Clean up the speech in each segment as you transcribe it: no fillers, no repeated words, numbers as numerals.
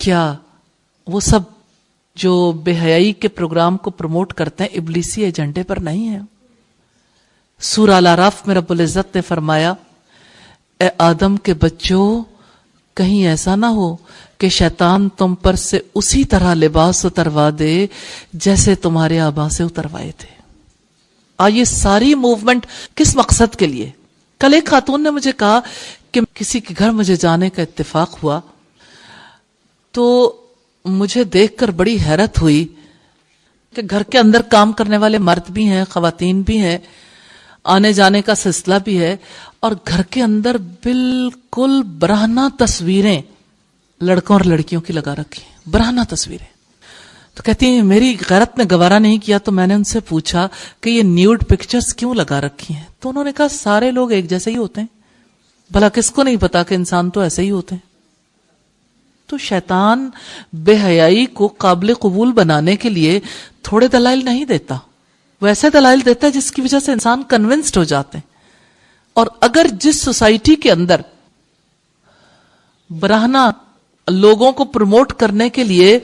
کیا وہ سب جو بے حیائی کے پروگرام کو پروموٹ کرتے ہیں ابلیسی ایجنڈے پر نہیں ہے؟ سورہ الاعراف میں رب العزت نے فرمایا اے آدم کے بچوں کہیں ایسا نہ ہو کہ شیطان تم پر سے اسی طرح لباس اتروا دے جیسے تمہارے آبا سے اتروائے تھے. یہ ساری موومنٹ کس مقصد کے لیے؟ کل ایک خاتون نے مجھے کہا کہ کسی کے گھر مجھے جانے کا اتفاق ہوا تو مجھے دیکھ کر بڑی حیرت ہوئی کہ گھر کے اندر کام کرنے والے مرد بھی ہیں، خواتین بھی ہیں، آنے جانے کا سلسلہ بھی ہے، اور گھر کے اندر بالکل برہنہ تصویریں لڑکوں اور لڑکیوں کی لگا رکھی ہیں، برہنہ تصویریں. تو کہتی ہیں میری غیرت نے گوارا نہیں کیا تو میں نے ان سے پوچھا کہ یہ نیوڈ پکچرز کیوں لگا رکھی ہیں؟ تو انہوں نے کہا سارے لوگ ایک جیسے ہی ہوتے ہیں، بھلا کس کو نہیں پتا کہ انسان تو ایسے ہی ہوتے ہیں. تو شیطان بے حیائی کو قابل قبول بنانے کے لیے تھوڑے دلائل نہیں دیتا، وہ ایسے دلائل دیتا ہے جس کی وجہ سے انسان کنونسڈ ہو جاتے ہیں. اور اگر جس سوسائٹی کے اندر برہنہ لوگوں کو پروموٹ کرنے کے لیے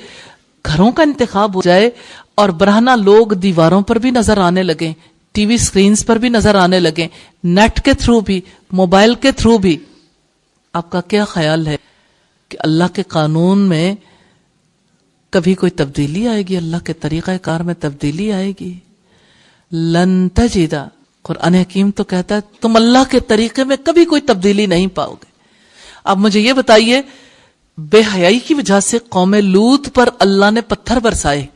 گھروں کا انتخاب ہو جائے اور برہنہ لوگ دیواروں پر بھی نظر آنے لگیں، ٹی وی سکرینز پر بھی نظر آنے لگیں، نیٹ کے تھرو بھی، موبائل کے تھرو بھی، آپ کا کیا خیال ہے کہ اللہ کے قانون میں کبھی کوئی تبدیلی آئے گی؟ اللہ کے طریقہ کار میں تبدیلی آئے گی؟ لن تجدا، قرآن حکیم تو کہتا ہے تم اللہ کے طریقے میں کبھی کوئی تبدیلی نہیں پاؤ گے. اب مجھے یہ بتائیے بے حیائی کی وجہ سے قوم لوط پر اللہ نے پتھر برسائے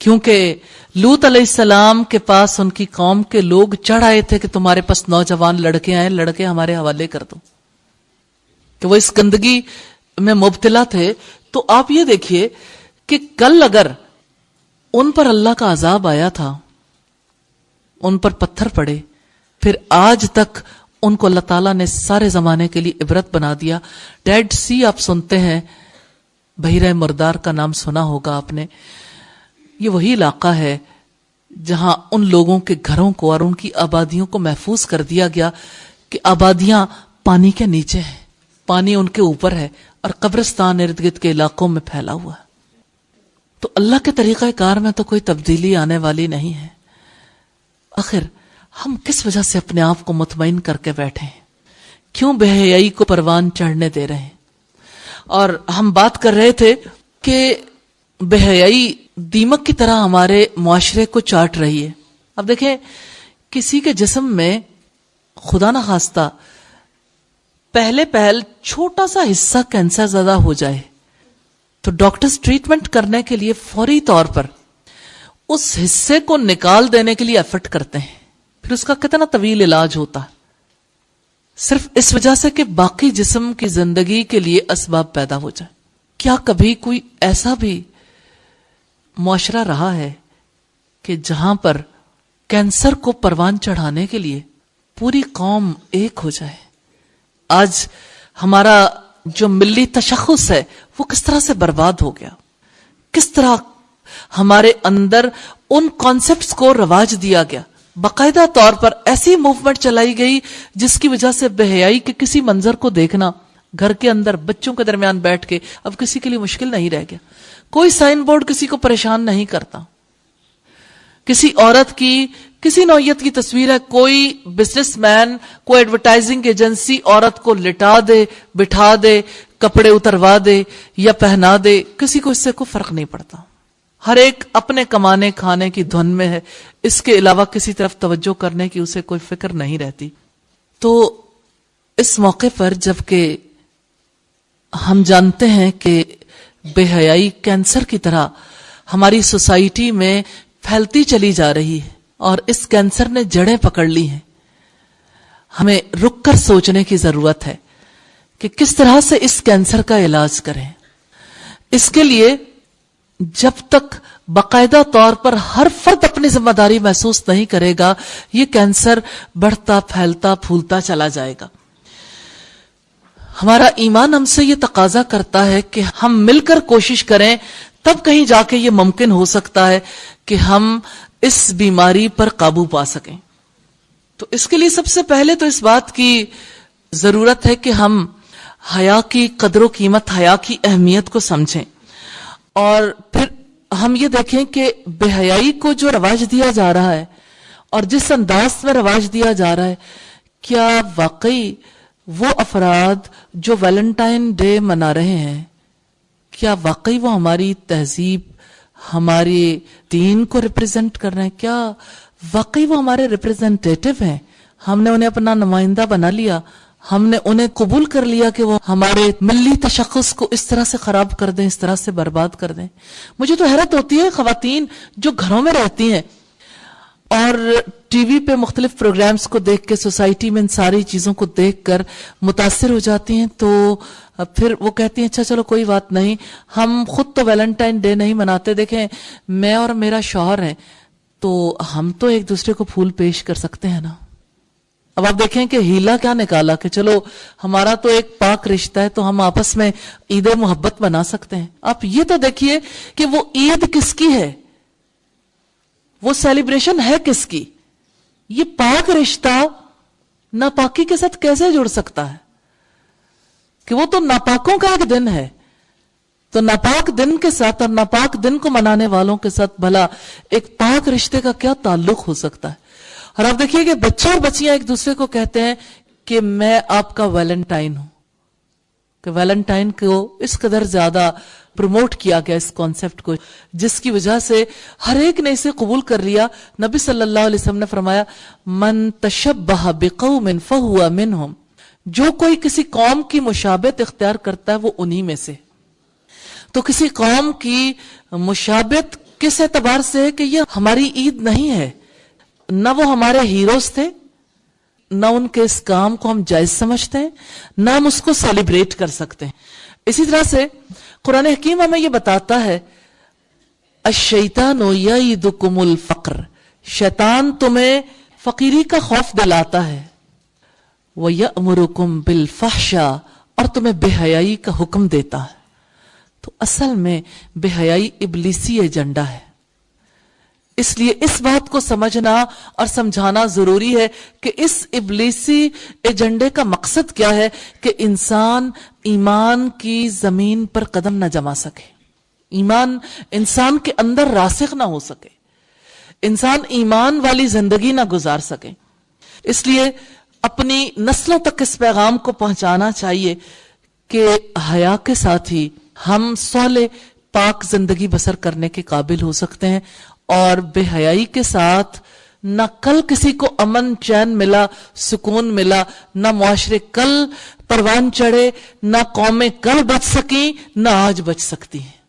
کیونکہ لوط علیہ السلام کے پاس ان کی قوم کے لوگ چڑھ آئے تھے کہ تمہارے پاس نوجوان لڑکے آئے، لڑکے ہمارے حوالے کر دو، کہ وہ اس گندگی میں مبتلا تھے. تو آپ یہ دیکھیے کہ کل اگر ان پر اللہ کا عذاب آیا تھا، ان پر پتھر پڑے، پھر آج تک ان کو اللہ تعالیٰ نے سارے زمانے کے لیے عبرت بنا دیا. ڈیڈ سی آپ سنتے ہیں، بحیرہ مردار کا نام سنا ہوگا آپ نے. یہ وہی علاقہ ہے جہاں ان لوگوں کے گھروں کو اور ان کی آبادیوں کو محفوظ کر دیا گیا کہ آبادیاں پانی کے نیچے ہیں، پانی ان کے اوپر ہے، اور قبرستان ارد گرد کے علاقوں میں پھیلا ہوا ہے. تو اللہ کے طریقہ کار میں تو کوئی تبدیلی آنے والی نہیں ہے. آخر ہم کس وجہ سے اپنے آپ کو مطمئن کر کے بیٹھے ہیں؟ کیوں بے حیائی کو پروان چڑھنے دے رہے ہیں؟ اور ہم بات کر رہے تھے کہ بے حیائی دیمک کی طرح ہمارے معاشرے کو چاٹ رہی ہے. اب دیکھیں کسی کے جسم میں خدا نہ خواستہ پہل چھوٹا سا حصہ کینسر زدہ ہو جائے تو ڈاکٹرز ٹریٹمنٹ کرنے کے لیے فوری طور پر اس حصے کو نکال دینے کے لیے ایفرٹ کرتے ہیں. پھر اس کا کتنا طویل علاج ہوتا ہے، صرف اس وجہ سے کہ باقی جسم کی زندگی کے لیے اسباب پیدا ہو جائے. کیا کبھی کوئی ایسا بھی معاشرہ رہا ہے کہ جہاں پر کینسر کو پروان چڑھانے کے لیے پوری قوم ایک ہو جائے؟ آج ہمارا جو ملی تشخص ہے وہ کس طرح سے برباد ہو گیا، کس طرح ہمارے اندر ان کانسیپٹس کو رواج دیا گیا. باقاعدہ طور پر ایسی موومنٹ چلائی گئی جس کی وجہ سے بے حیائی کے کسی منظر کو دیکھنا گھر کے اندر بچوں کے درمیان بیٹھ کے اب کسی کے لیے مشکل نہیں رہ گیا. کوئی سائن بورڈ کسی کو پریشان نہیں کرتا. کسی عورت کی کسی نوعیت کی تصویر ہے، کوئی بزنس مین، کوئی ایڈورٹائزنگ ایجنسی عورت کو لٹا دے، بٹھا دے، کپڑے اتروا دے یا پہنا دے، کسی کو اس سے کوئی فرق نہیں پڑتا. ہر ایک اپنے کمانے کھانے کی دھن میں ہے، اس کے علاوہ کسی طرف توجہ کرنے کی اسے کوئی فکر نہیں رہتی. تو اس موقع پر جبکہ ہم جانتے ہیں کہ بے حیائی کینسر کی طرح ہماری سوسائٹی میں پھیلتی چلی جا رہی ہے اور اس کینسر نے جڑیں پکڑ لی ہیں، ہمیں رک کر سوچنے کی ضرورت ہے کہ کس طرح سے اس کینسر کا علاج کریں. اس کے لیے جب تک باقاعدہ طور پر ہر فرد اپنی ذمہ داری محسوس نہیں کرے گا، یہ کینسر بڑھتا پھیلتا پھولتا چلا جائے گا. ہمارا ایمان ہم سے یہ تقاضا کرتا ہے کہ ہم مل کر کوشش کریں، تب کہیں جا کے یہ ممکن ہو سکتا ہے کہ ہم اس بیماری پر قابو پا سکیں. تو اس کے لیے سب سے پہلے تو اس بات کی ضرورت ہے کہ ہم حیا کی قدر و قیمت، حیا کی اہمیت کو سمجھیں. اور پھر ہم یہ دیکھیں کہ بے حیائی کو جو رواج دیا جا رہا ہے اور جس انداز میں رواج دیا جا رہا ہے، کیا واقعی وہ افراد جو ویلنٹائن ڈے منا رہے ہیں، کیا واقعی وہ ہماری تہذیب، ہمارے دین کو ریپرزینٹ کر رہے ہیں؟ کیا واقعی وہ ہمارے ریپرزینٹیٹیو ہیں؟ ہم نے انہیں اپنا نمائندہ بنا لیا، ہم نے انہیں قبول کر لیا کہ وہ ہمارے ملی تشخص کو اس طرح سے خراب کر دیں، اس طرح سے برباد کر دیں. مجھے تو حیرت ہوتی ہے خواتین جو گھروں میں رہتی ہیں اور ٹی وی پہ مختلف پروگرامز کو دیکھ کے، سوسائٹی میں ان ساری چیزوں کو دیکھ کر متاثر ہو جاتی ہیں، تو پھر وہ کہتی ہیں اچھا چلو کوئی بات نہیں، ہم خود تو ویلنٹائن ڈے نہیں مناتے، دیکھیں میں اور میرا شوہر ہیں تو ہم تو ایک دوسرے کو پھول پیش کر سکتے ہیں نا. اب آپ دیکھیں کہ ہیلا کیا نکالا کہ چلو ہمارا تو ایک پاک رشتہ ہے تو ہم آپس میں عید محبت بنا سکتے ہیں. آپ یہ تو دیکھیے کہ وہ عید کس کی ہے، وہ سیلیبریشن ہے کس کی؟ یہ پاک رشتہ ناپاکی کے ساتھ کیسے جڑ سکتا ہے؟ کہ وہ تو ناپاکوں کا ایک دن ہے، تو ناپاک دن کے ساتھ اور ناپاک دن کو منانے والوں کے ساتھ بھلا ایک پاک رشتے کا کیا تعلق ہو سکتا ہے؟ اور آپ دیکھیے کہ بچے اور بچیاں ایک دوسرے کو کہتے ہیں کہ میں آپ کا ویلنٹائن ہوں، کہ ویلنٹائن کو اس قدر زیادہ پروموٹ کیا گیا اس کانسیپٹ کو، جس کی وجہ سے ہر ایک نے اسے قبول کر لیا. نبی صلی اللہ علیہ وسلم نے فرمایا من تشبہ بقوم فہو منہم، جو کوئی کسی قوم کی مشابہت اختیار کرتا ہے وہ انہی میں سے. تو کسی قوم کی مشابہت کس اعتبار سے ہے کہ یہ ہماری عید نہیں ہے، نہ وہ ہمارے ہیروز تھے، نہ ان کے اس کام کو ہم جائز سمجھتے ہیں، نہ ہم اس کو سیلیبریٹ کر سکتے ہیں. اسی طرح سے قرآن حکیم ہمیں یہ بتاتا ہے الشیطان یعدکم الفقر، شیطان تمہیں فقیری کا خوف دلاتا ہے، وَيَأْمُرُكُمْ بِالْفَحْشَاءِ، اور تمہیں بے حیائی کا حکم دیتا ہے. تو اصل میں بے حیائی ابلیسی ایجنڈا ہے. اس لیے اس بات کو سمجھنا اور سمجھانا ضروری ہے کہ اس ابلیسی ایجنڈے کا مقصد کیا ہے، کہ انسان ایمان کی زمین پر قدم نہ جما سکے، ایمان انسان کے اندر راسخ نہ ہو سکے، انسان ایمان والی زندگی نہ گزار سکے. اس لیے اپنی نسلوں تک اس پیغام کو پہنچانا چاہیے کہ حیا کے ساتھ ہی ہم صالح پاک زندگی بسر کرنے کے قابل ہو سکتے ہیں، اور بے حیائی کے ساتھ نہ کل کسی کو امن چین ملا، سکون ملا، نہ معاشرے کل پروان چڑھے، نہ قومیں کل بچ سکیں، نہ آج بچ سکتی ہیں.